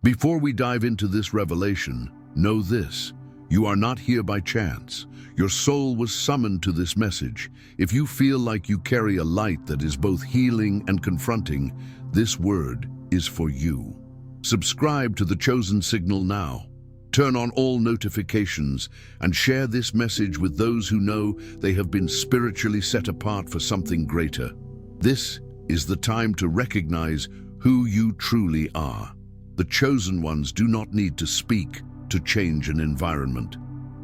Before we dive into this revelation, know this: you are not here by chance. Your soul was summoned to this message. If you feel like you carry a light that is both healing and confronting, this word is for you. Subscribe to the Chosen Signal now. Turn on all notifications and share this message with those who know they have been spiritually set apart for something greater. This is the time to recognize who you truly are. The chosen ones do not need to speak to change an environment.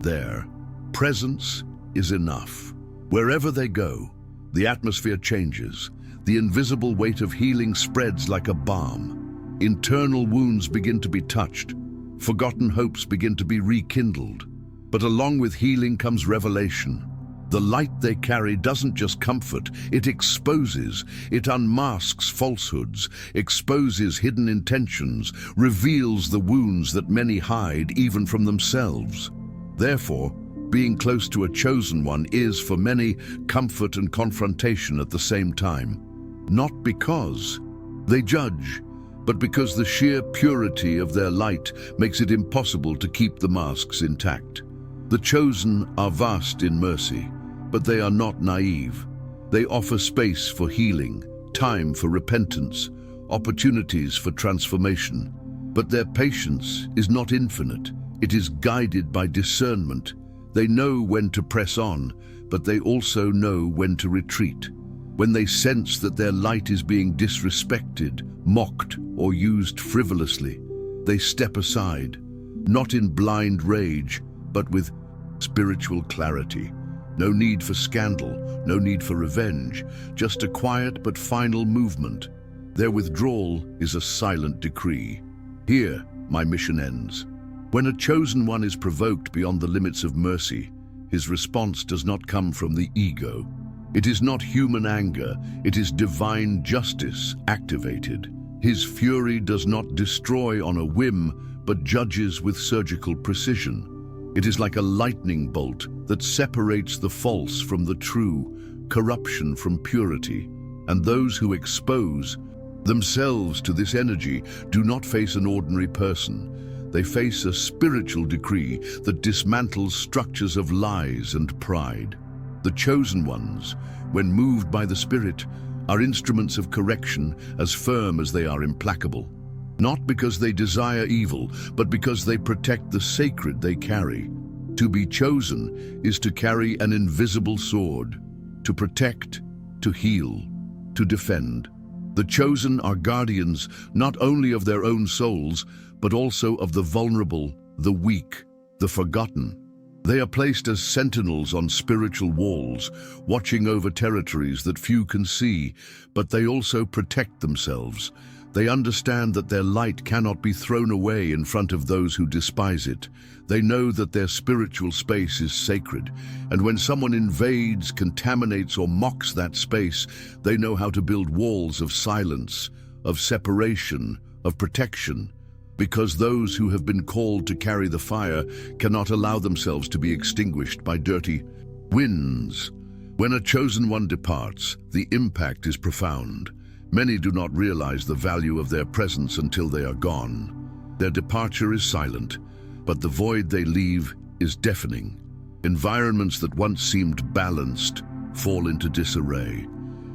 Their presence is enough. Wherever they go, the atmosphere changes. The invisible weight of healing spreads like a balm. Internal wounds begin to be touched. Forgotten hopes begin to be rekindled. But along with healing comes revelation. The light they carry doesn't just comfort, it exposes, it unmasks falsehoods, exposes hidden intentions, reveals the wounds that many hide even from themselves. Therefore, being close to a chosen one is, for many, comfort and confrontation at the same time. Not because they judge, but because the sheer purity of their light makes it impossible to keep the masks intact. The chosen are vast in mercy, but they are not naive. They offer space for healing, time for repentance, opportunities for transformation. But their patience is not infinite. It is guided by discernment. They know when to press on, but they also know when to retreat. When they sense that their light is being disrespected, mocked, or used frivolously, they step aside, not in blind rage, but with spiritual clarity. No need for scandal, no need for revenge, just a quiet but final movement. Their withdrawal is a silent decree. Here, my mission ends. When a chosen one is provoked beyond the limits of mercy, his response does not come from the ego. It is not human anger, it is divine justice activated. His fury does not destroy on a whim, but judges with surgical precision. It is like a lightning bolt that separates the false from the true, corruption from purity. And those who expose themselves to this energy do not face an ordinary person. They face a spiritual decree that dismantles structures of lies and pride. The chosen ones, when moved by the Spirit, are instruments of correction as firm as they are implacable. Not because they desire evil, but because they protect the sacred they carry. To be chosen is to carry an invisible sword, to protect, to heal, to defend. The chosen are guardians not only of their own souls, but also of the vulnerable, the weak, the forgotten. They are placed as sentinels on spiritual walls, watching over territories that few can see, but they also protect themselves. They understand that their light cannot be thrown away in front of those who despise it. They know that their spiritual space is sacred, and when someone invades, contaminates, or mocks that space, they know how to build walls of silence, of separation, of protection. Because those who have been called to carry the fire cannot allow themselves to be extinguished by dirty winds. When a chosen one departs, the impact is profound. Many do not realize the value of their presence until they are gone. Their departure is silent, but the void they leave is deafening. Environments that once seemed balanced fall into disarray.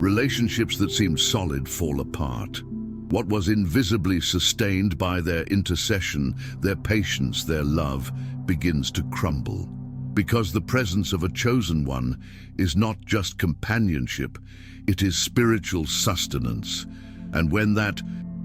Relationships that seemed solid fall apart. What was invisibly sustained by their intercession, their patience, their love, begins to crumble. Because the presence of a chosen one is not just companionship, it is spiritual sustenance. And when that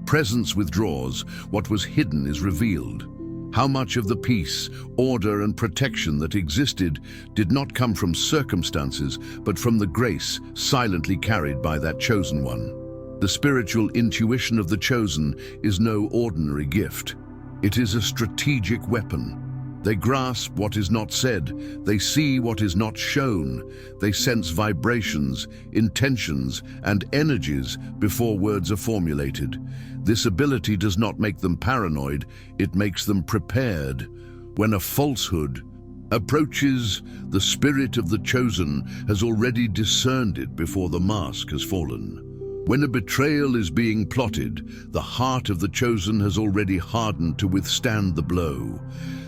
presence withdraws, what was hidden is revealed. How much of the peace, order, and protection that existed did not come from circumstances, but from the grace silently carried by that chosen one. The spiritual intuition of the chosen is no ordinary gift. It is a strategic weapon. They grasp what is not said, they see what is not shown, they sense vibrations, intentions, and energies before words are formulated. This ability does not make them paranoid, it makes them prepared. When a falsehood approaches, the spirit of the chosen has already discerned it before the mask has fallen. When a betrayal is being plotted, the heart of the chosen has already hardened to withstand the blow.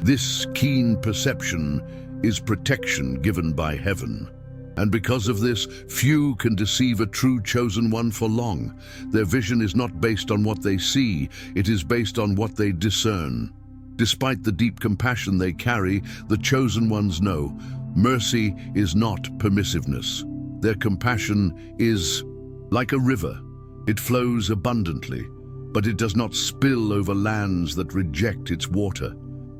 This keen perception is protection given by heaven. And because of this, few can deceive a true chosen one for long. Their vision is not based on what they see, it is based on what they discern. Despite the deep compassion they carry, the chosen ones know mercy is not permissiveness. Their compassion is like a river. It flows abundantly, but it does not spill over lands that reject its water.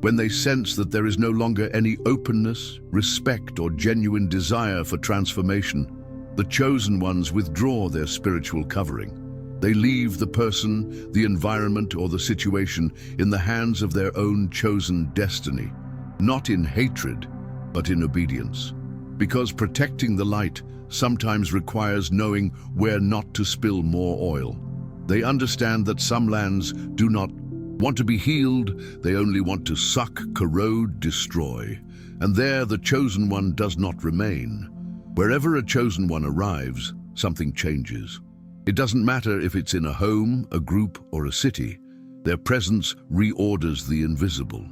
When they sense that there is no longer any openness, respect, or genuine desire for transformation, the chosen ones withdraw their spiritual covering. They leave the person, the environment, or the situation in the hands of their own chosen destiny, not in hatred, but in obedience. Because protecting the light sometimes requires knowing where not to spill more oil. They understand that some lands do not want to be healed, they only want to suck, corrode, destroy. And there the chosen one does not remain. Wherever a chosen one arrives, something changes. It doesn't matter if it's in a home, a group, or a city. Their presence reorders the invisible.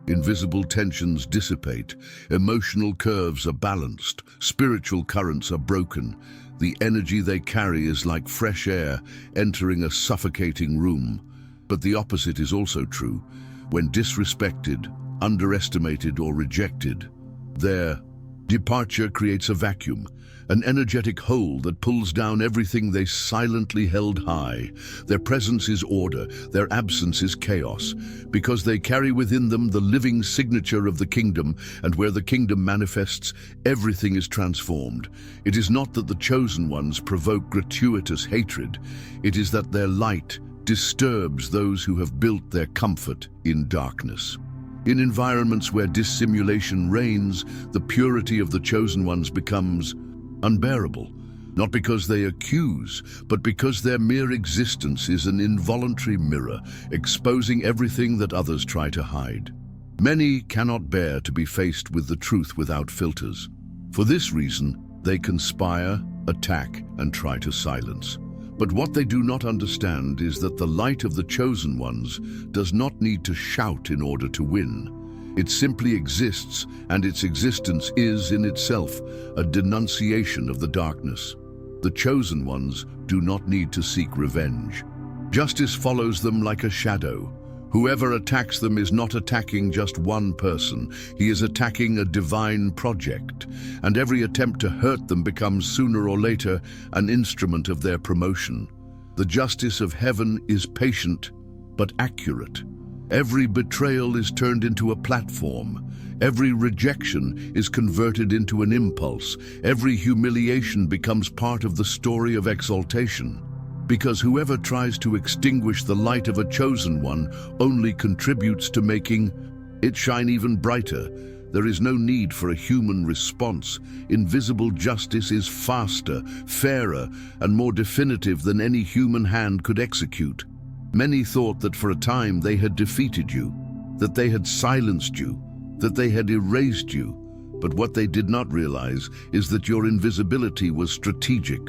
Invisible tensions dissipate, emotional curves are balanced, spiritual currents are broken. The energy they carry is like fresh air entering a suffocating room. But the opposite is also true. When disrespected, underestimated, or rejected, their departure creates a vacuum, an energetic hole that pulls down everything they silently held high. Their presence is order, their absence is chaos, because they carry within them the living signature of the kingdom, and where the kingdom manifests, everything is transformed. It is not that the chosen ones provoke gratuitous hatred, it is that their light disturbs those who have built their comfort in darkness. In environments where dissimulation reigns, the purity of the chosen ones becomes unbearable, not because they accuse, but because their mere existence is an involuntary mirror, exposing everything that others try to hide. Many cannot bear to be faced with the truth without filters. For this reason, they conspire, attack, and try to silence. But what they do not understand is that the light of the chosen ones does not need to shout in order to win. It simply exists, and its existence is in itself a denunciation of the darkness. The chosen ones do not need to seek revenge. Justice follows them like a shadow. Whoever attacks them is not attacking just one person. He is attacking a divine project, and every attempt to hurt them becomes sooner or later an instrument of their promotion. The justice of heaven is patient but accurate. Every betrayal is turned into a platform. Every rejection is converted into an impulse. Every humiliation becomes part of the story of exaltation. Because whoever tries to extinguish the light of a chosen one only contributes to making it shine even brighter. There is no need for a human response. Invisible justice is faster, fairer, and more definitive than any human hand could execute. Many thought that for a time they had defeated you, that they had silenced you, that they had erased you. But what they did not realize is that your invisibility was strategic.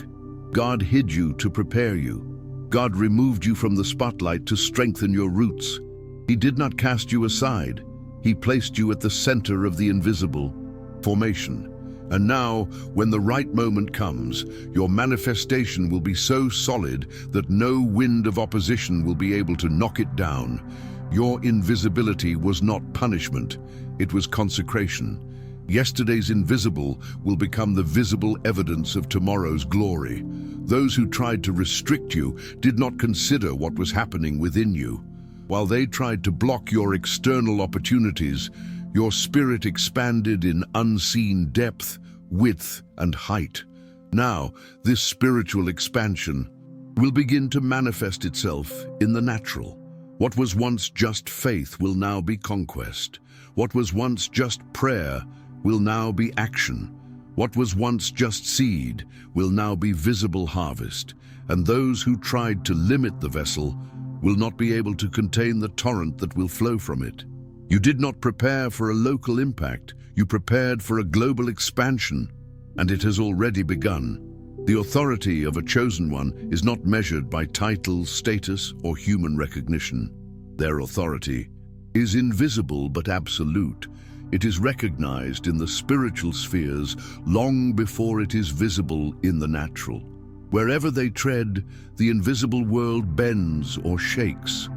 God hid you to prepare you. God removed you from the spotlight to strengthen your roots. He did not cast you aside. He placed you at the center of the invisible formation. And now, when the right moment comes, your manifestation will be so solid that no wind of opposition will be able to knock it down. Your invisibility was not punishment, it was consecration. Yesterday's invisible will become the visible evidence of tomorrow's glory. Those who tried to restrict you did not consider what was happening within you. While they tried to block your external opportunities, your spirit expanded in unseen depth, width, and height. Now, this spiritual expansion will begin to manifest itself in the natural. What was once just faith will now be conquest. What was once just prayer will now be action. What was once just seed will now be visible harvest. And those who tried to limit the vessel will not be able to contain the torrent that will flow from it. You did not prepare for a local impact, you prepared for a global expansion, and it has already begun. The authority of a chosen one is not measured by title, status, or human recognition. Their authority is invisible but absolute. It is recognized in the spiritual spheres long before it is visible in the natural. Wherever they tread, the invisible world bends or shakes.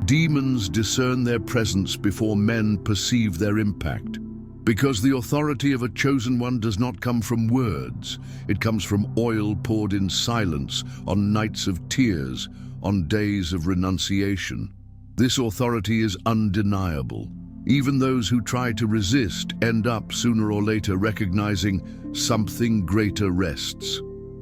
Demons discern their presence before men perceive their impact. Because the authority of a chosen one does not come from words, it comes from oil poured in silence on nights of tears, on days of renunciation. This authority is undeniable. Even those who try to resist end up sooner or later recognizing something greater rests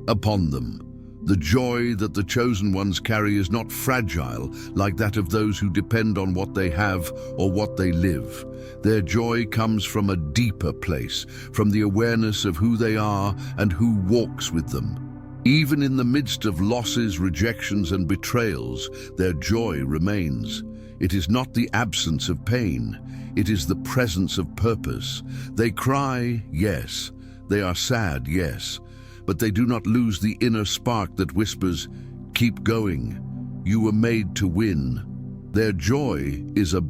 upon them. The joy that the chosen ones carry is not fragile like that of those who depend on what they have or what they live. Their joy comes from a deeper place, from the awareness of who they are and who walks with them. Even in the midst of losses, rejections, and betrayals, their joy remains. It is not the absence of pain, it is the presence of purpose. They cry, yes. They are sad, yes. But they do not lose the inner spark that whispers, keep going. You were made to win. Their joy is a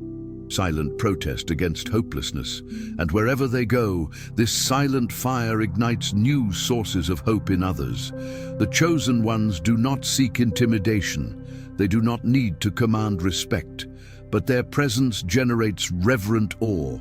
silent protest against hopelessness, and wherever they go, this silent fire ignites new sources of hope in others. The chosen ones do not seek intimidation. They do not need to command respect, but their presence generates reverent awe.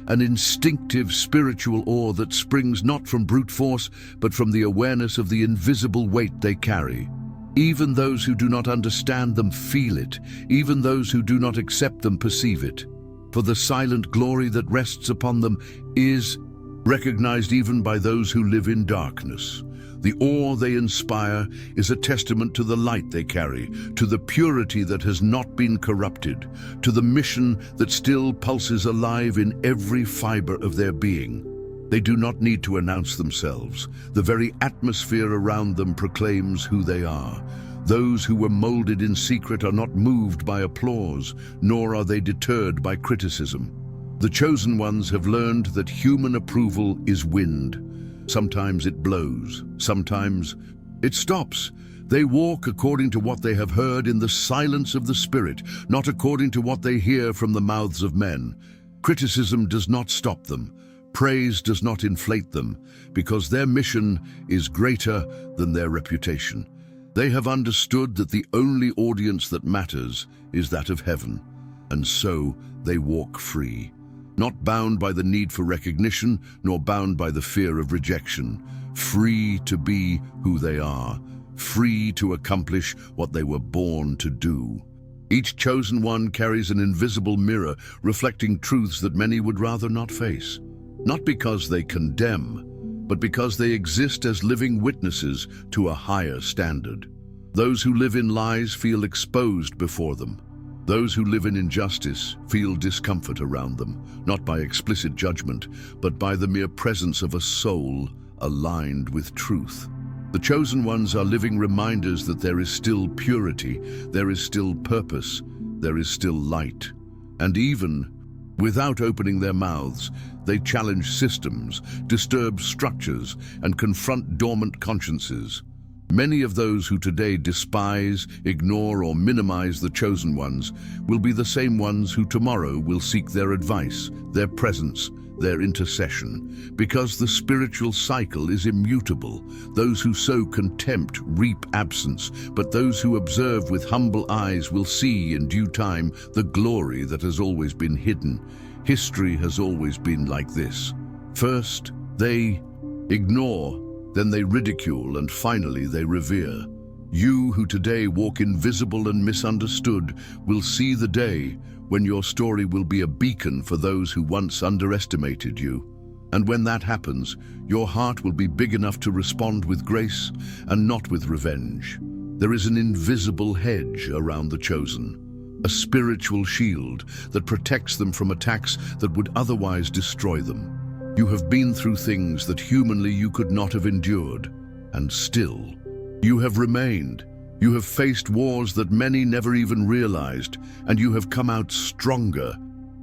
An instinctive spiritual awe that springs not from brute force, but from the awareness of the invisible weight they carry. Even those who do not understand them feel it. Even those who do not accept them perceive it. For the silent glory that rests upon them is recognized even by those who live in darkness. The awe they inspire is a testament to the light they carry, to the purity that has not been corrupted, to the mission that still pulses alive in every fiber of their being. They do not need to announce themselves. The very atmosphere around them proclaims who they are. Those who were molded in secret are not moved by applause, nor are they deterred by criticism. The chosen ones have learned that human approval is wind. Sometimes it blows, sometimes it stops. They walk according to what they have heard in the silence of the Spirit, not according to what they hear from the mouths of men. Criticism does not stop them. Praise does not inflate them, because their mission is greater than their reputation. They have understood that the only audience that matters is that of heaven, and so they walk free. Not bound by the need for recognition, nor bound by the fear of rejection. Free to be who they are. Free to accomplish what they were born to do. Each chosen one carries an invisible mirror reflecting truths that many would rather not face. Not because they condemn, but because they exist as living witnesses to a higher standard. Those who live in lies feel exposed before them. Those who live in injustice feel discomfort around them, not by explicit judgment, but by the mere presence of a soul aligned with truth. The chosen ones are living reminders that there is still purity, there is still purpose, there is still light. And even without opening their mouths, they challenge systems, disturb structures, and confront dormant consciences. Many of those who today despise, ignore, or minimize the chosen ones will be the same ones who tomorrow will seek their advice, their presence, their intercession. Because the spiritual cycle is immutable. Those who sow contempt reap absence, but those who observe with humble eyes will see in due time the glory that has always been hidden. History has always been like this. First, they ignore, then they ridicule, and finally they revere. You who today walk invisible and misunderstood will see the day when your story will be a beacon for those who once underestimated you. And when that happens, your heart will be big enough to respond with grace and not with revenge. There is an invisible hedge around the chosen, a spiritual shield that protects them from attacks that would otherwise destroy them. You have been through things that humanly you could not have endured, and still, you have remained. You have faced wars that many never even realized, and you have come out stronger,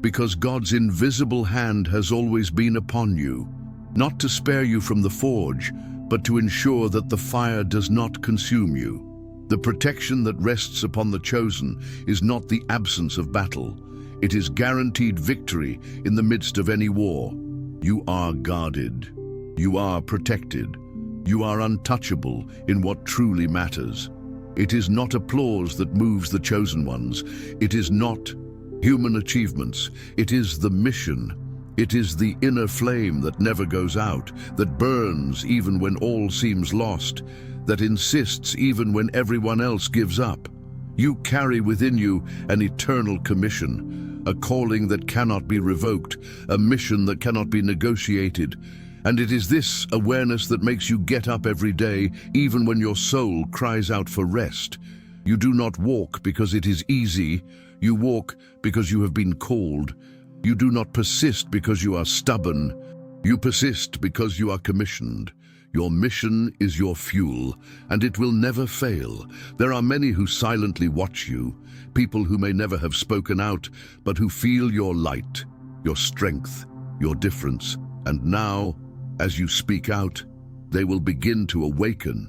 because God's invisible hand has always been upon you, not to spare you from the forge, but to ensure that the fire does not consume you. The protection that rests upon the chosen is not the absence of battle. It is guaranteed victory in the midst of any war. You are guarded. You are protected. You are untouchable in what truly matters. It is not applause that moves the chosen ones. It is not human achievements. It is the mission. It is the inner flame that never goes out, that burns even when all seems lost, that insists even when everyone else gives up. You carry within you an eternal commission, a calling that cannot be revoked, a mission that cannot be negotiated. And it is this awareness that makes you get up every day, even when your soul cries out for rest. You do not walk because it is easy. You walk because you have been called. You do not persist because you are stubborn. You persist because you are commissioned. Your mission is your fuel, and it will never fail. There are many who silently watch you, people who may never have spoken out, but who feel your light, your strength, your difference. And now, as you speak out, they will begin to awaken.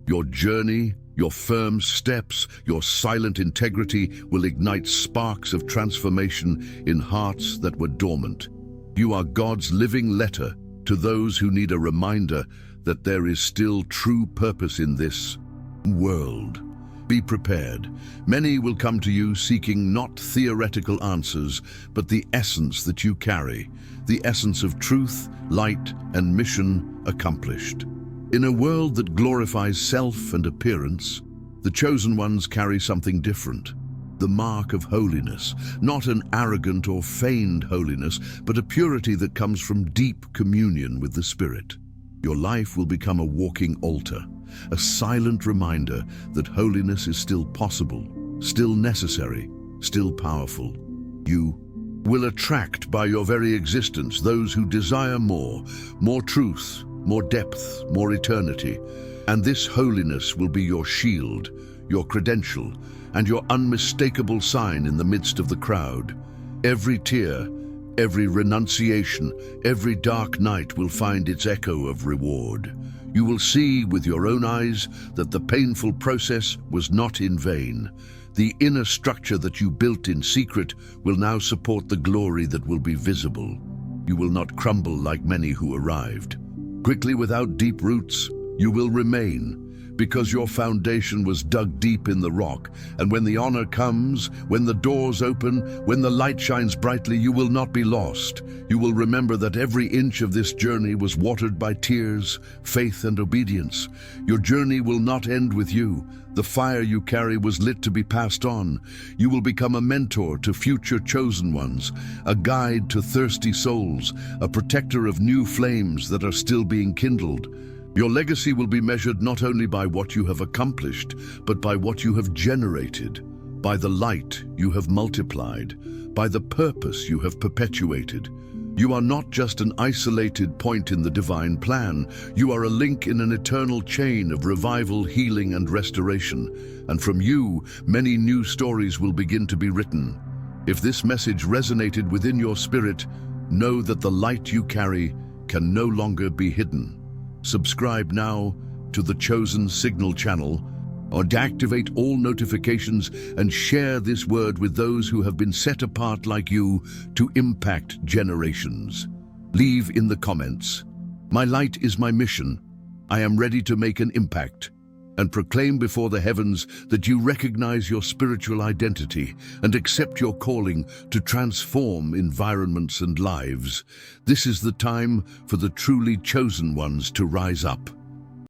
Your journey, your firm steps, your silent integrity will ignite sparks of transformation in hearts that were dormant. You are God's living letter to those who need a reminder that there is still true purpose in this world. Be prepared. Many will come to you seeking not theoretical answers, but the essence that you carry, the essence of truth, light, and mission accomplished. In a world that glorifies self and appearance, the chosen ones carry something different. The mark of holiness, not an arrogant or feigned holiness, but a purity that comes from deep communion with the Spirit. Your life will become a walking altar, a silent reminder that holiness is still possible, still necessary, still powerful. You will attract by your very existence those who desire more truth, more depth, more eternity. And this holiness will be your shield, your credential, and your unmistakable sign in the midst of the crowd. Every tear, every renunciation, every dark night will find its echo of reward. You will see with your own eyes that the painful process was not in vain. The inner structure that you built in secret will now support the glory that will be visible. You will not crumble like many who arrived. Quickly, without deep roots, you will remain, because your foundation was dug deep in the rock. And when the honor comes, when the doors open, when the light shines brightly, you will not be lost. You will remember that every inch of this journey was watered by tears, faith, and obedience. Your journey will not end with you. The fire you carry was lit to be passed on. You will become a mentor to future chosen ones, a guide to thirsty souls, a protector of new flames that are still being kindled. Your legacy will be measured not only by what you have accomplished, but by what you have generated, by the light you have multiplied, by the purpose you have perpetuated. You are not just an isolated point in the divine plan. You are a link in an eternal chain of revival, healing, and restoration. And from you, many new stories will begin to be written. If this message resonated within your spirit, know that the light you carry can no longer be hidden. Subscribe now to the Chosen Signal channel, or activate all notifications and share this word with those who have been set apart like you to impact generations. Leave in the comments, "My light is my mission. I am ready to make an impact," and proclaim before the heavens that you recognize your spiritual identity and accept your calling to transform environments and lives. This is the time for the truly chosen ones to rise up.